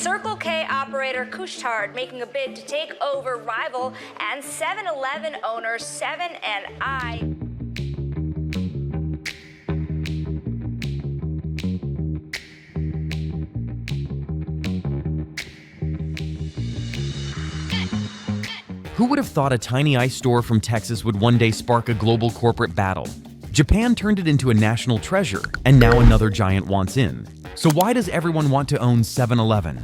Circle K operator Couche-Tard making a bid to take over rival and 7-Eleven owner 7&I. Who would have thought a tiny ice store from Texas would one day spark a global corporate battle? Japan turned it into a national treasure, and now another giant wants in. So why does everyone want to own 7-Eleven?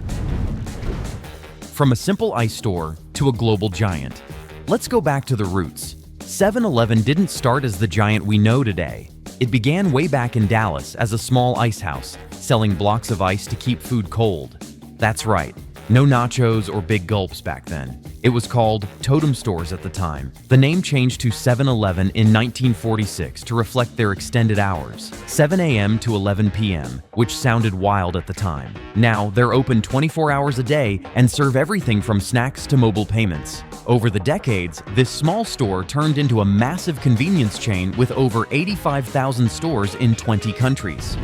From a simple ice store to a global giant. Let's go back to the roots. 7-Eleven didn't start as the giant we know today. It began way back in Dallas as a small ice house, selling blocks of ice to keep food cold. That's right, no nachos or big gulps back then. It was called Totem Stores at the time. The name changed to 7-Eleven in 1946 to reflect their extended hours, 7 a.m. to 11 p.m., which sounded wild at the time. Now, they're open 24 hours a day and serve everything from snacks to mobile payments. Over the decades, this small store turned into a massive convenience chain with over 85,000 stores in 20 countries.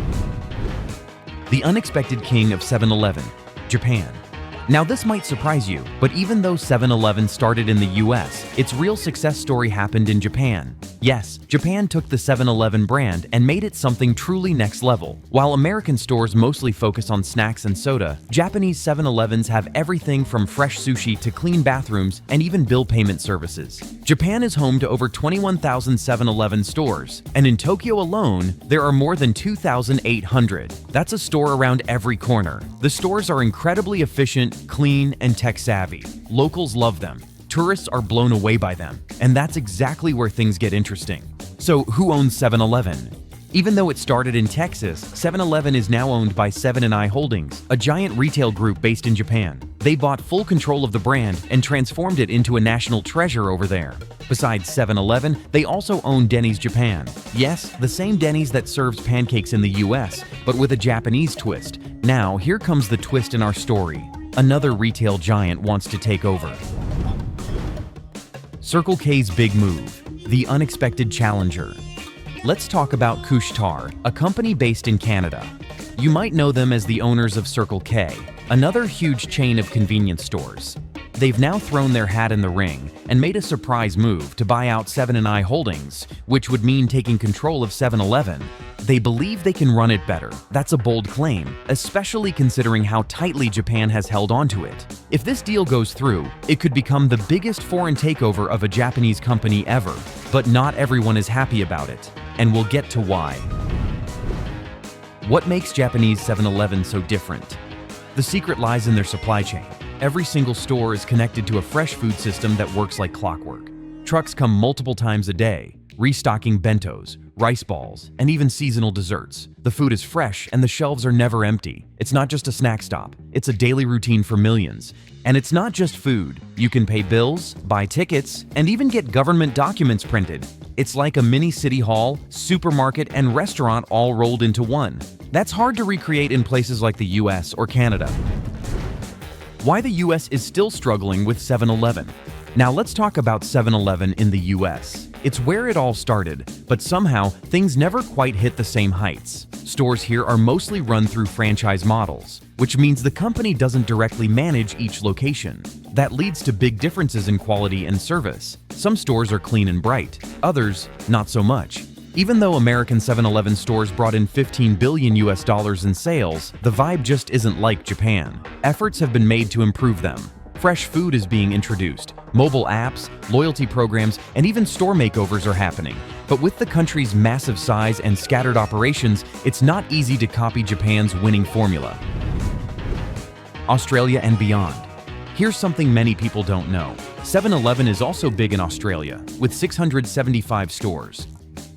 The unexpected king of 7-Eleven, Japan. Now this might surprise you, but even though 7-Eleven started in the US, its real success story happened in Japan. Yes, Japan took the 7-Eleven brand and made it something truly next level. While American stores mostly focus on snacks and soda, Japanese 7-Elevens have everything from fresh sushi to clean bathrooms and even bill payment services. Japan is home to over 21,000 7-Eleven stores, and in Tokyo alone, there are more than 2,800. That's a store around every corner. The stores are incredibly efficient, clean, and tech-savvy. Locals love them. Tourists are blown away by them, and that's exactly where things get interesting. So who owns 7-Eleven? Even though it started in Texas, 7-Eleven is now owned by 7&I Holdings, a giant retail group based in Japan. They bought full control of the brand and transformed it into a national treasure over there. Besides 7-Eleven, they also own Denny's Japan. Yes, the same Denny's that serves pancakes in the US, but with a Japanese twist. Now, here comes the twist in our story. Another retail giant wants to take over. Circle K's big move, the unexpected challenger. Let's talk about Couche-Tard, a company based in Canada. You might know them as the owners of Circle K, another huge chain of convenience stores. They've now thrown their hat in the ring and made a surprise move to buy out 7&I Holdings, which would mean taking control of 7-Eleven. They believe they can run it better. That's a bold claim, especially considering how tightly Japan has held onto it. If this deal goes through, it could become the biggest foreign takeover of a Japanese company ever. But not everyone is happy about it, and we'll get to why. What makes Japanese 7-Eleven so different? The secret lies in their supply chain. Every single store is connected to a fresh food system that works like clockwork. Trucks come multiple times a day, restocking bentos, rice balls, and even seasonal desserts. The food is fresh and the shelves are never empty. It's not just a snack stop, it's a daily routine for millions. And it's not just food. You can pay bills, buy tickets, and even get government documents printed. It's like a mini city hall, supermarket, and restaurant all rolled into one. That's hard to recreate in places like the US or Canada. Why the US is still struggling with 7-Eleven. Now let's talk about 7-Eleven in the US. It's where it all started, but somehow things never quite hit the same heights. Stores here are mostly run through franchise models, which means the company doesn't directly manage each location. That leads to big differences in quality and service. Some stores are clean and bright, others not so much. Even though American 7-Eleven stores brought in $15 billion in sales, the vibe just isn't like Japan. Efforts have been made to improve them. Fresh food is being introduced, mobile apps, loyalty programs, and even store makeovers are happening. But with the country's massive size and scattered operations, it's not easy to copy Japan's winning formula. Australia and beyond. Here's something many people don't know. 7-Eleven is also big in Australia, with 675 stores.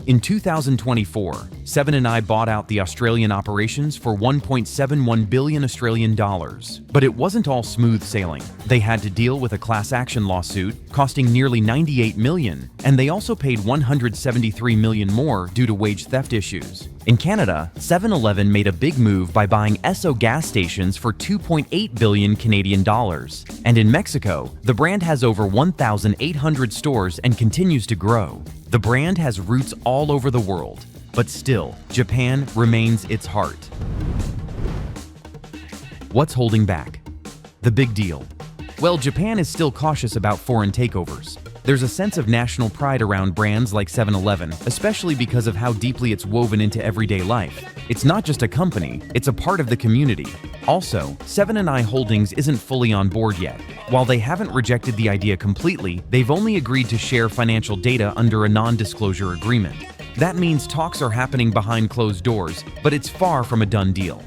In 2024, 7&I bought out the Australian operations for $1.71 billion Australian dollars. But it wasn't all smooth sailing. They had to deal with a class action lawsuit costing nearly $98 million, and they also paid $173 million more due to wage theft issues. In Canada, 7-Eleven made a big move by buying Esso gas stations for $2.8 billion Canadian dollars. And in Mexico, the brand has over 1,800 stores and continues to grow. The brand has roots all over the world, but still, Japan remains its heart. What's holding back? The big deal. Well, Japan is still cautious about foreign takeovers. There's a sense of national pride around brands like 7-Eleven, especially because of how deeply it's woven into everyday life. It's not just a company, it's a part of the community. Also, 7&i Holdings isn't fully on board yet. While they haven't rejected the idea completely, they've only agreed to share financial data under a non-disclosure agreement. That means talks are happening behind closed doors, but it's far from a done deal.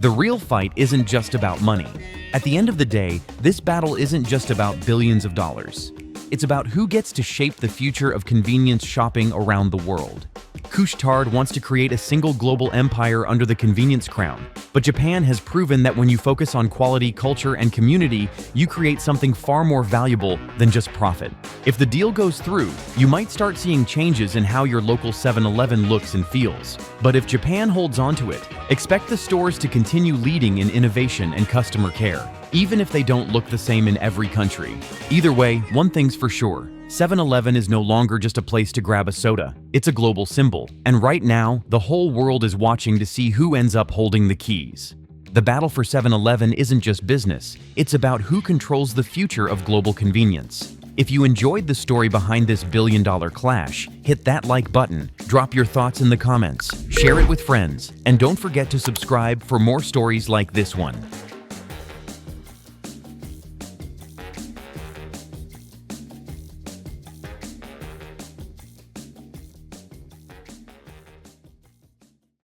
The real fight isn't just about money. At the end of the day, this battle isn't just about billions of dollars. It's about who gets to shape the future of convenience shopping around the world. Couche-Tard wants to create a single global empire under the convenience crown, but Japan has proven that when you focus on quality, culture, and community, you create something far more valuable than just profit. If the deal goes through, you might start seeing changes in how your local 7-Eleven looks and feels. But if Japan holds onto it, expect the stores to continue leading in innovation and customer care, even if they don't look the same in every country. Either way, one thing's for sure. 7-Eleven is no longer just a place to grab a soda. It's a global symbol. And right now, the whole world is watching to see who ends up holding the keys. The battle for 7-Eleven isn't just business. It's about who controls the future of global convenience. If you enjoyed the story behind this billion-dollar clash, hit that like button, drop your thoughts in the comments, share it with friends, and don't forget to subscribe for more stories like this one.